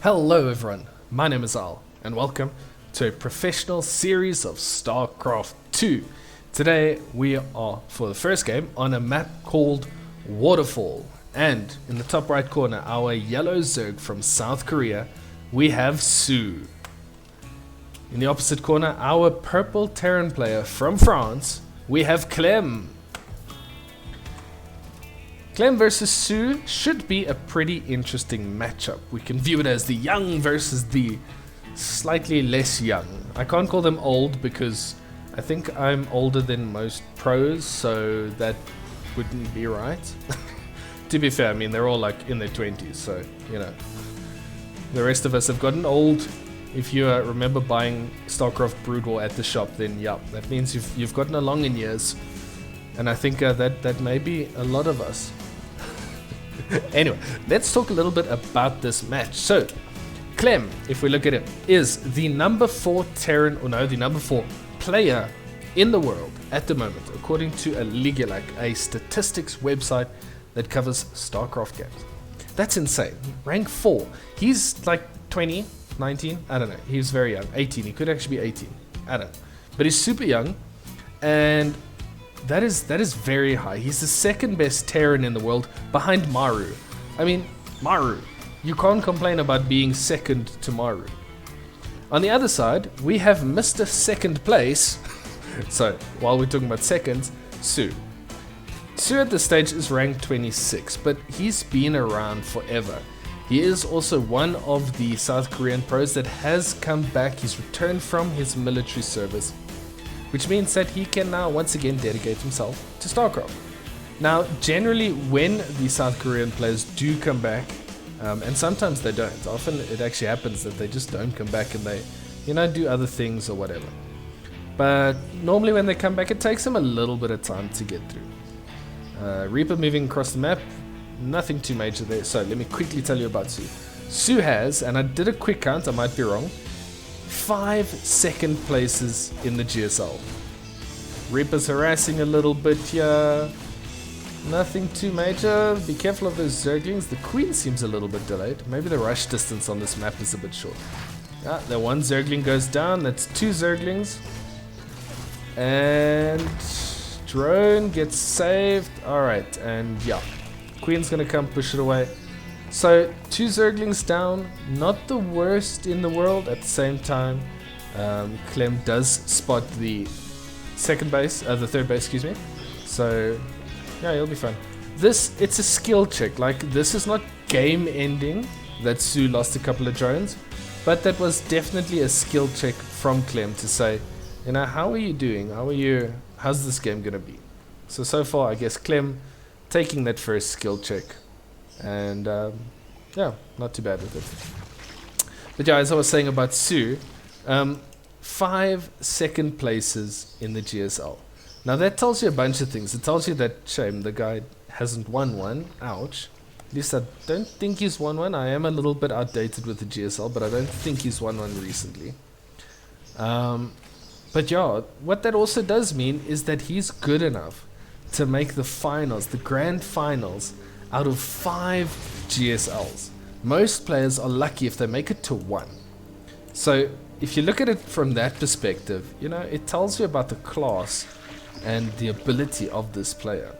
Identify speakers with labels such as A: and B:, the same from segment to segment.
A: Hello everyone, my name is Al, and welcome to a professional series of StarCraft 2. Today we are, for the first game, on a map called Waterfall. And in the top right corner, our yellow Zerg from South Korea, we have soO. In the opposite corner, our purple Terran player from France, we have Clem. Clem versus soO should be a pretty interesting matchup. We can view it as the young versus the slightly less young. I can't call them old because I think I'm older than most pros, so that wouldn't be right. To be fair, I mean, they're all like in their 20s, so, you know. The rest of us have gotten old. If you remember buying StarCraft Brood War at the shop, then yeah, that means you've gotten along in years. And I think that may be a lot of us. Anyway, let's talk a little bit about this match. So, Clem, if we look at it, is the number 4 Terran, or no, the number 4 player in the world at the moment, according to a Ligulac, a statistics website that covers StarCraft games. That's insane. Rank 4. He's like 20, 19, I don't know. He's very young. 18. He could actually be 18. I don't know. But he's super young, and that is very high. He's the second best Terran in the world behind Maru. I mean, Maru. You can't complain about being second to Maru. On the other side, we have Mr. Second Place. So, while we're talking about seconds, soO. soO at this stage is ranked 26, but he's been around forever. He is also one of the South Korean pros that has come back. He's returned from his military service, which means that he can now once again dedicate himself to StarCraft. Now, generally when the South Korean players do come back, and sometimes they don't, often it actually happens that they just don't come back and they, you know, do other things or whatever. But normally when they come back, it takes them a little bit of time to get through. Reaper moving across the map, nothing too major there. So let me quickly tell you about soO. soO has, and I did a quick count, I might be wrong, 5 second places in the GSL. Reaper's harassing a little bit here. Nothing too major. Be careful of those Zerglings. The Queen seems a little bit delayed. Maybe the rush distance on this map is a bit short. Ah, the one Zergling goes down. That's 2 Zerglings. And drone gets saved. Alright, and yeah. Queen's gonna come push it away. So, 2 Zerglings down, not the worst in the world. At the same time, Clem does spot the third base, excuse me. So, yeah, he'll be fine. It's a skill check. Like, this is not game ending that soO lost a couple of drones, but that was definitely a skill check from Clem to say, you know, how are you doing? How's this game gonna be? So far, I guess Clem taking that first skill check. And yeah, not too bad with it. But yeah, as I was saying about soO, 5 second places in the GSL. Now that tells you a bunch of things. It tells you that, shame, the guy hasn't won one. Ouch. At least I don't think he's won one. I am a little bit outdated with the GSL, but I don't think he's won one recently. But yeah, what that also does mean is that he's good enough to make the finals, the grand finals, out of 5 GSLs. Most players are lucky if they make it to 1. So if you look at it from that perspective, you know, it tells you about the class and the ability of this player.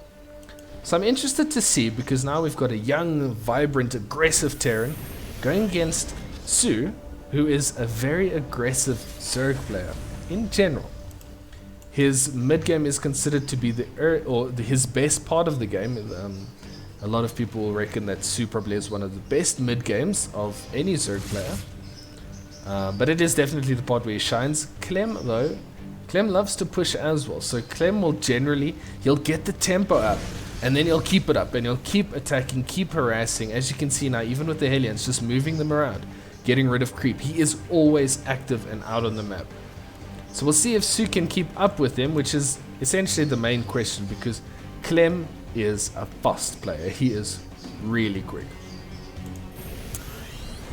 A: So I'm interested to see, because now we've got a young, vibrant, aggressive Terran going against soO, who is a very aggressive Zerg player in general. His mid game is considered to be his best part of the game. A lot of people will reckon that soO probably is one of the best mid games of any Zerg player. But it is definitely the part where he shines. Clem, though, Clem loves to push as well. So Clem will generally, he'll get the tempo up, and then he'll keep it up, and he'll keep attacking, keep harassing. As you can see now, even with the Hellions, just moving them around, getting rid of creep. He is always active and out on the map. So we'll see if soO can keep up with him, which is essentially the main question, because Clem is a fast player. He is really quick.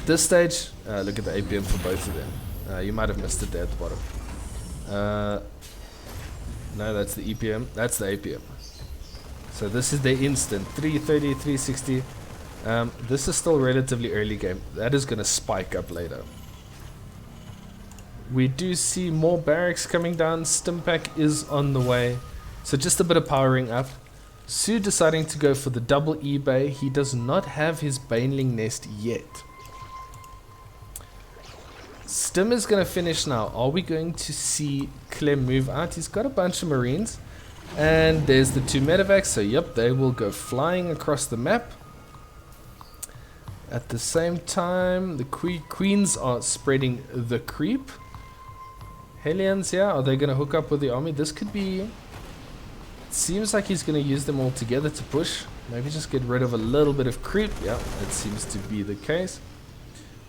A: At this stage, look at the APM for both of them. You might have missed it there at the bottom. No, that's the EPM. That's the APM. So this is the instant 330, 360. This is still relatively early game. That is going to spike up later. We do see more barracks coming down. Stimpack is on the way. So just a bit of powering up. soO deciding to go for the double eBay. He does not have his Baneling nest yet. Stim is going to finish now. Are we going to see Clem move out? He's got a bunch of Marines. And there's the 2 medevacs. So yep, they will go flying across the map. At the same time, the queens are spreading the creep. Hellions, yeah, are they going to hook up with the army? This could be... It seems like he's going to use them all together to push. Maybe just get rid of a little bit of creep. Yeah, that seems to be the case.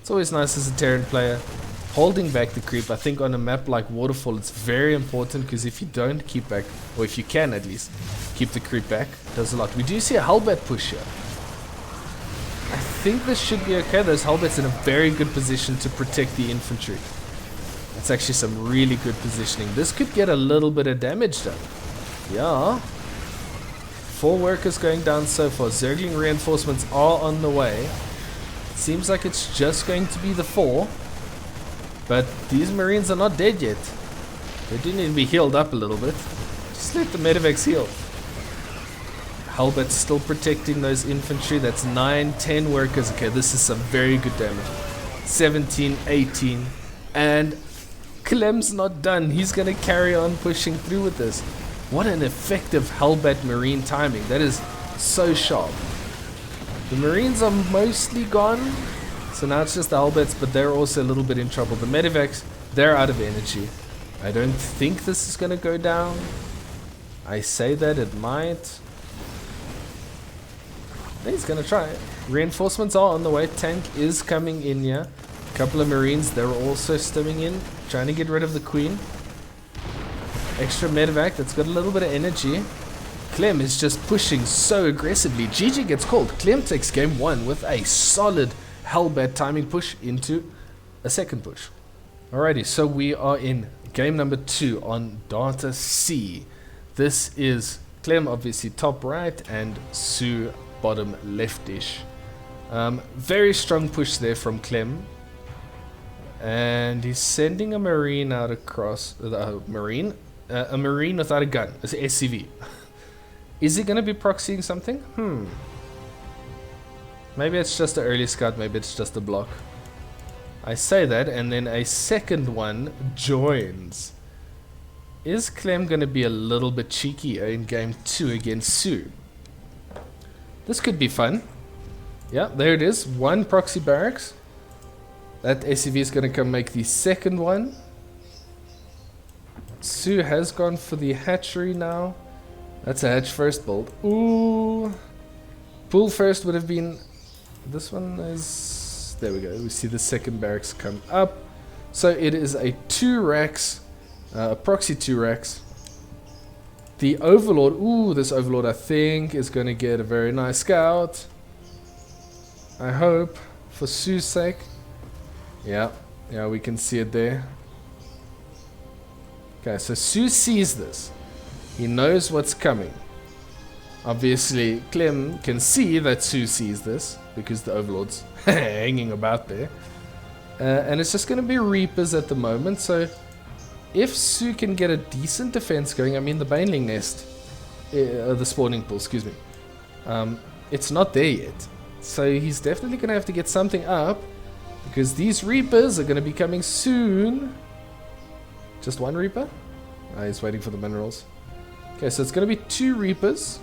A: It's always nice as a Terran player holding back the creep. I think on a map like Waterfall it's very important, because if you don't keep back, or if you can at least keep the creep back, it does a lot. We do see a Hellbat push here. I think this should be okay. Those Hellbats in a very good position to protect the infantry. That's actually some really good positioning. This could get a little bit of damage done. Yeah. 4 workers going down so far. Zergling reinforcements are on the way. Seems like it's just going to be the 4. But these Marines are not dead yet. They do need to be healed up a little bit. Just let the medevacs heal. Hellbat's still protecting those infantry. That's 9, 10 workers. Okay, this is some very good damage. 17, 18. And Clem's not done. He's going to carry on pushing through with this. What an effective Hellbat Marine timing. That is so sharp. The Marines are mostly gone. So now it's just the Hellbats, but they're also a little bit in trouble. The medevacs, they're out of energy. I don't think this is going to go down. I say that it might. He's going to try. Reinforcements are on the way. Tank is coming in here. A couple of Marines, they're also stimming in. Trying to get rid of the Queen. Extra medevac that's got a little bit of energy. Clem is just pushing so aggressively. GG gets called. Clem takes game 1 with a solid Hellbat timing push into a second push. Alrighty, so we are in game number 2 on Data C. This is Clem obviously top right and soO bottom leftish. Very strong push there from Clem. And he's sending a Marine out across a Marine without a gun. It's an SCV. Is he going to be proxying something? Maybe it's just an early scout, maybe it's just a block. I say that, and then a second one joins. Is Clem going to be a little bit cheeky in game 2 against soO? This could be fun. Yeah, there it is. 1 proxy barracks. That SCV is going to come make the second one. soO has gone for the hatchery now. That's a hatch first build. Ooh. Pool first would have been... This one is... There we go. We see the second barracks come up. So it is a 2 racks. A proxy 2 racks. The Overlord. Ooh, this Overlord I think is going to get a very nice scout. I hope. For soO's sake. Yeah, we can see it there. Okay, so soO sees this. He knows what's coming. Obviously, Clem can see that soO sees this because the Overlord's hanging about there. And it's just going to be Reapers at the moment. So if soO can get a decent defense going, I mean the Baneling nest, the spawning pool, excuse me, it's not there yet. So he's definitely going to have to get something up. Because these Reapers are going to be coming soon. Just 1 Reaper? He's waiting for the minerals. Okay, so it's going to be 2 Reapers.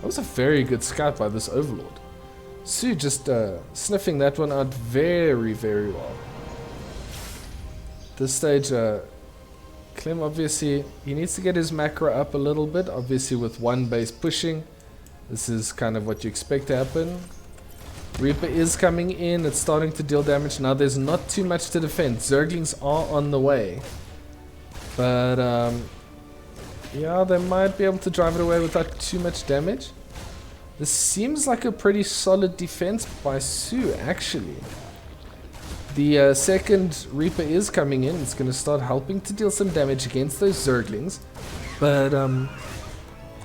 A: That was a very good scout by this Overlord. soO just sniffing that one out very, very well. This stage, Clem obviously, he needs to get his macro up a little bit. Obviously with 1 base pushing. This is kind of what you expect to happen. Reaper is coming in, it's starting to deal damage. Now there's not too much to defend. Zerglings are on the way. But, yeah, they might be able to drive it away without too much damage. This seems like a pretty solid defense by soO, actually. The second Reaper is coming in. It's going to start helping to deal some damage against those Zerglings. But,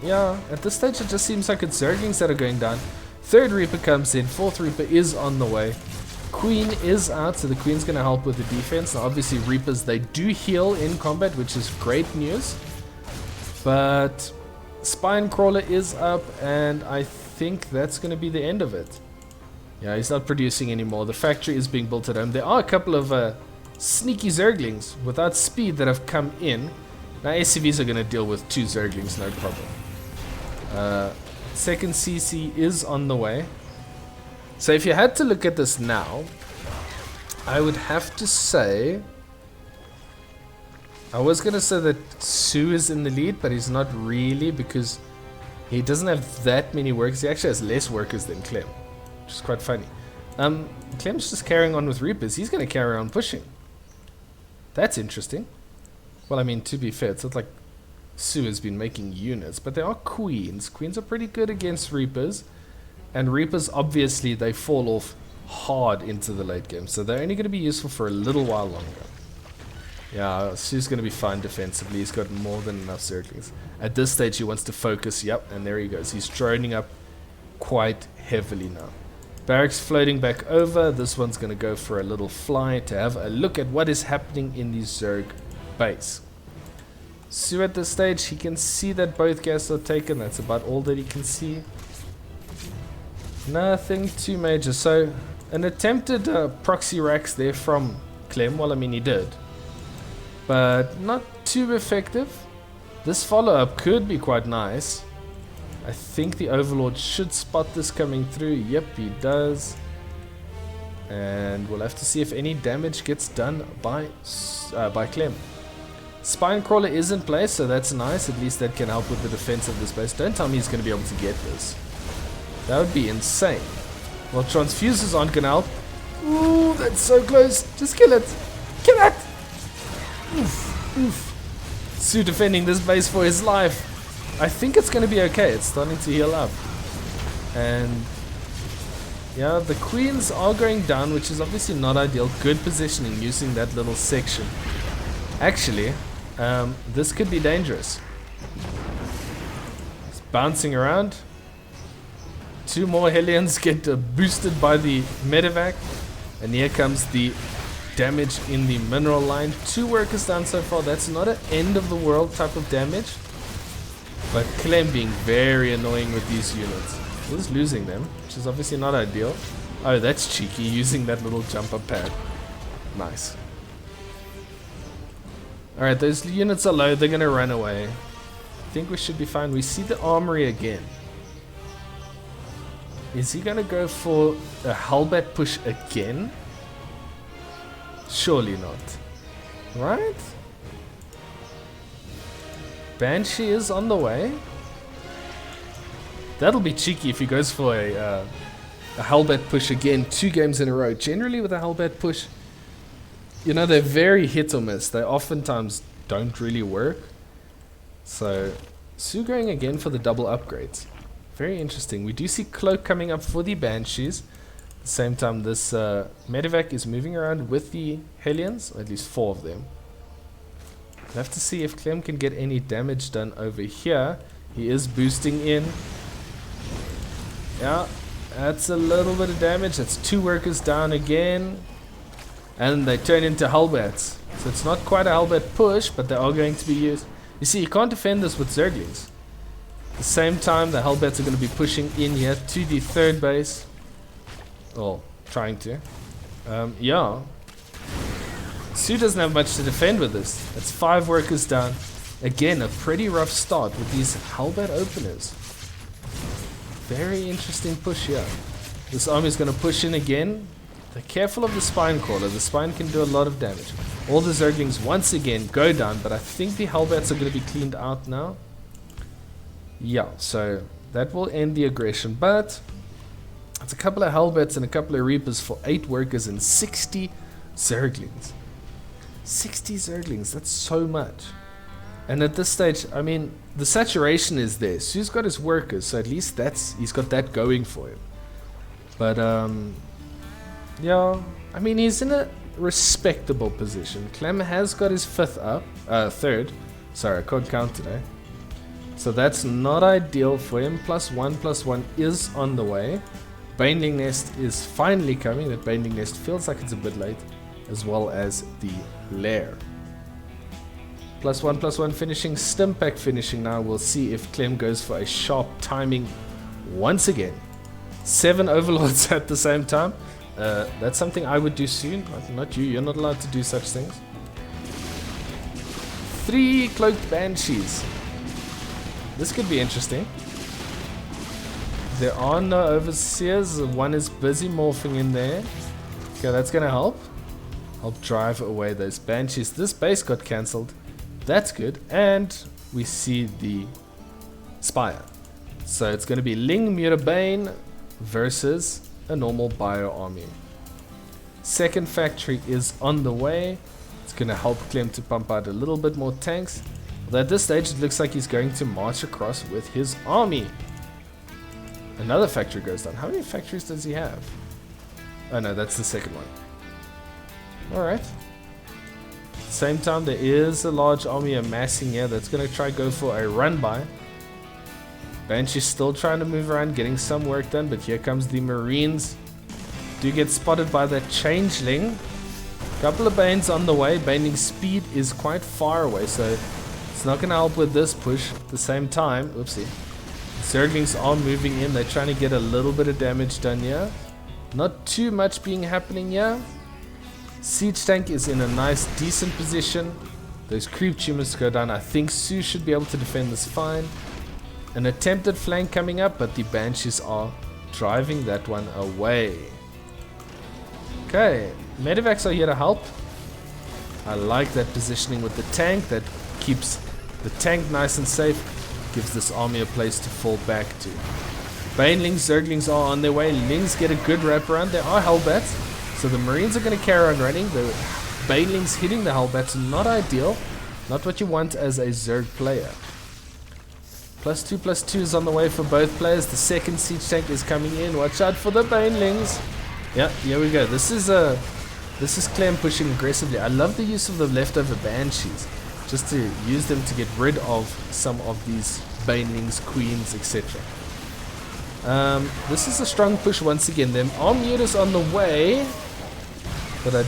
A: yeah, at this stage it just seems like it's Zerglings that are going down. Third Reaper comes in. Fourth Reaper is on the way. Queen is out, so the Queen's going to help with the defense. Now, obviously, Reapers, they do heal in combat, which is great news. But Spine Crawler is up, and I think that's going to be the end of it. Yeah, he's not producing anymore. The factory is being built at home. There are a couple of sneaky Zerglings without speed that have come in. Now, SCVs are going to deal with 2 Zerglings, no problem. Second CC is on the way. So if you had to look at this now, I would have to say... I was going to say that soO is in the lead, but he's not really because he doesn't have that many workers. He actually has less workers than Clem, which is quite funny. Clem's just carrying on with Reapers. He's going to carry on pushing. That's interesting. Well, I mean, to be fair, it's not like soO has been making units, but there are Queens. Queens are pretty good against Reapers. And Reapers, obviously, they fall off hard into the late game. So they're only going to be useful for a little while longer. Yeah, soO's going to be fine defensively. He's got more than enough Zerglings. At this stage, he wants to focus. Yep, and there he goes. He's droning up quite heavily now. Barracks floating back over. This one's going to go for a little fly to have a look at what is happening in the Zerg base. soO at this stage, he can see that both gas are taken. That's about all that he can see. Nothing too major. So, an attempted proxy racks there from Clem. Well, I mean, he did. But not too effective. This follow-up could be quite nice. I think the Overlord should spot this coming through. Yep, he does. And we'll have to see if any damage gets done by Clem. Spine Crawler is in place, so that's nice. At least that can help with the defense of this base. Don't tell me he's going to be able to get this. That would be insane. Well, transfuses aren't going to help. Ooh, that's so close. Just kill it. Kill it. Oof, oof. soO defending this base for his life. I think it's going to be okay. It's starting to heal up. And yeah, the Queens are going down, which is obviously not ideal. Good positioning using that little section. Actually, this could be dangerous. It's bouncing around. 2 more Hellions get boosted by the medevac. And here comes the damage in the mineral line. 2 workers down so far. That's not an end of the world type of damage. But Clem being very annoying with these units. He's losing them, which is obviously not ideal. Oh, that's cheeky, using that little jump up pad. Nice. Alright, those units are low. They're going to run away. I think we should be fine. We see the armory again. Is he going to go for a Hellbat push again? Surely not. Right? Banshee is on the way. That'll be cheeky if he goes for a Hellbat push again 2 games in a row. Generally with a Hellbat push, you know, they're very hit or miss. They oftentimes don't really work. So, soO going again for the double upgrades. Very interesting. We do see Cloak coming up for the Banshees. At the same time, this medevac is moving around with the Hellions, or at least 4 of them. We'll have to see if Clem can get any damage done over here. He is boosting in. Yeah, that's a little bit of damage. That's 2 workers down again. And they turn into Hellbats. So it's not quite a Hellbat push, but they are going to be used. You see, you can't defend this with Zerglings. At the same time, the Hellbats are going to be pushing in here to the 3rd base. Well, trying to. Yeah. soO doesn't have much to defend with this. That's 5 workers down. Again, a pretty rough start with these Hellbat openers. Very interesting push here. This army is going to push in again. They're careful of the Spine Crawler. The Spine can do a lot of damage. All the Zerglings once again go down, but I think the Hellbats are going to be cleaned out now. Yeah, so that will end the aggression, but it's a couple of Hellbats and a couple of Reapers for 8 workers and 60 Zerglings. 60 Zerglings, that's so much. And at this stage, I mean, the saturation is there. soO's got his workers, so at least he's got that going for him. But, yeah, I mean, he's in a respectable position. Clem has got his 3rd. Sorry, I can't count today. So that's not ideal for him. +1/+1 is on the way. Baneling Nest is finally coming. That Baneling Nest feels like it's a bit late, as well as the lair. +1/+1 finishing, Stimpack finishing now. We'll see if Clem goes for a sharp timing once again. 7 overlords at the same time. That's something I would do soon. Not you, you're not allowed to do such things. 3 cloaked banshees. This could be interesting. There are no overseers. One is busy morphing in there. Okay, that's gonna help drive away those banshees. This base got cancelled. That's good. And we see the spire. So it's gonna be Ling Mutabane versus a normal bio army. Second factory is on the way. It's gonna help Clem to pump out a little bit more tanks. Although at this stage it looks like he's going to march across with his army. Another factory goes down. How many factories does he have? Oh no, that's the second one. Alright. Same time there is a large army amassing here that's gonna try go for a run by. Banshee's still trying to move around, getting some work done, but here comes the Marines. Do get spotted by that Changeling. Couple of Banes on the way. Baneling's speed is quite far away, so it's not going to help with this push. At the same time, oopsie, Zerglings are moving in. They're trying to get a little bit of damage done here. Not too much being happening here. Siege tank is in a nice, decent position. Those creep tumors go down. I think soO should be able to defend this fine. An attempted flank coming up, but the Banshees are driving that one away. Okay, Medivacs are here to help. I like that positioning with the tank. That keeps the tank nice and safe. Gives this army a place to fall back to. Banelings, Zerglings are on their way. Lings get a good wraparound. There are Hellbats. So the Marines are going to carry on running. The Banelings hitting the Hellbats. Not ideal. Not what you want as a Zerg player. +2/+2 is on the way for both players. The second siege tank is coming in. Watch out for the Banelings. Yeah, here we go. This is Clem pushing aggressively. I love the use of the leftover Banshees. Just to use them to get rid of some of these Banelings, Queens, etc. This is a strong push once again. Them are mutas on the way. But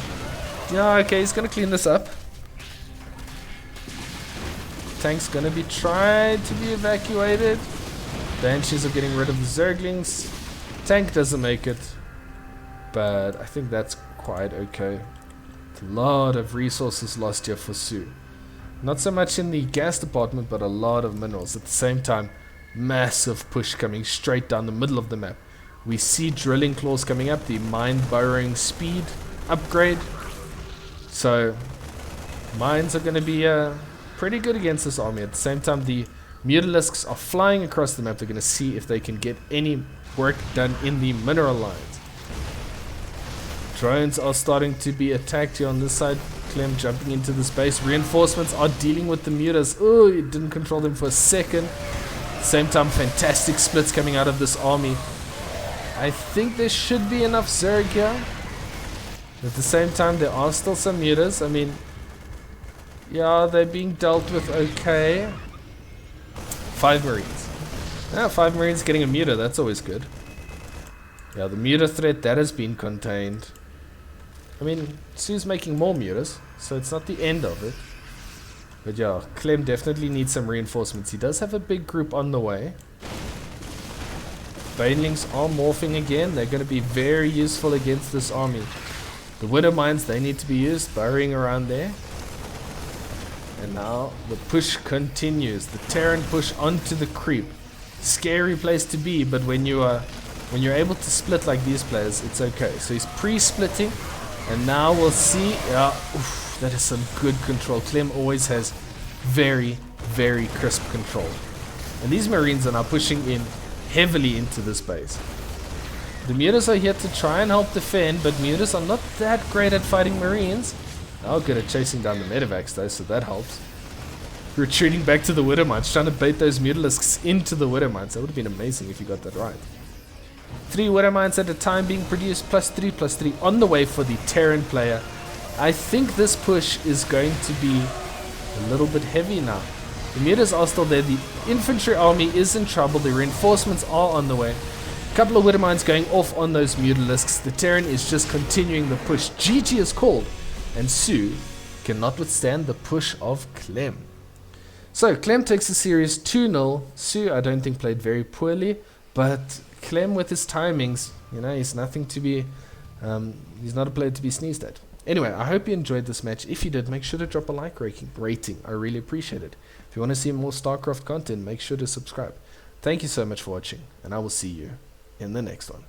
A: yeah, okay, he's going to clean this up. Tank's gonna be tried to be evacuated. Banshees are getting rid of the Zerglings. Tank doesn't make it, but I think that's quite okay. A lot of resources lost here for soO. Not so much in the gas department, but a lot of minerals. At the same time, massive push coming straight down the middle of the map. We see drilling claws coming up, the mine burrowing speed upgrade. So mines are gonna be pretty good against this army. At the same time, the Mutalisks are flying across the map. They're going to see if they can get any work done in the mineral lines. Drones are starting to be attacked here on this side. Clem jumping into the space. Reinforcements are dealing with the mutas. Oh, it didn't control them for a second. At the same time, fantastic splits coming out of this army. I think there should be enough Zerg here. At the same time, there are still some mutas. I mean, yeah, they're being dealt with okay. 5 Marines. Yeah, 5 Marines getting a muta, that's always good. Yeah, the muta threat, that has been contained. I mean, soO's making more mutas, so it's not the end of it. But yeah, Clem definitely needs some reinforcements. He does have a big group on the way. Banelings are morphing again. They're going to be very useful against this army. The Widow Mines, they need to be used, burrowing around there. And now the push continues. The Terran push onto the creep. Scary place to be, but when you're able to split like these players, it's okay. So he's pre-splitting, and now we'll see. Yeah, oof, that is some good control. Clem always has very, very crisp control. And these Marines are now pushing in heavily into this base. The mutas are here to try and help defend, but mutas are not that great at fighting Marines. Oh, good at chasing down the Medivacs though, so that helps. Retreating back to the Widow Mines, trying to bait those Mutalisks into the Widow Mines. That would have been amazing if you got that right. 3 Widow Mines at a time being produced, +3/+3 on the way for the Terran player. I think this push is going to be a little bit heavy now. The mutas are still there. The infantry army is in trouble. The reinforcements are on the way. A couple of Widowmines going off on those Mutalisks. The Terran is just continuing the push. GG is called, and soO cannot withstand the push of Clem. So Clem takes the series 2-0. soO, I don't think, played very poorly, but Clem with his timings, you know, he's nothing to be, he's not a player to be sneezed at. Anyway, I hope you enjoyed this match. If you did, make sure to drop a like rating. I really appreciate it. If you want to see more StarCraft content, make sure to subscribe. Thank you so much for watching, and I will see you in the next one.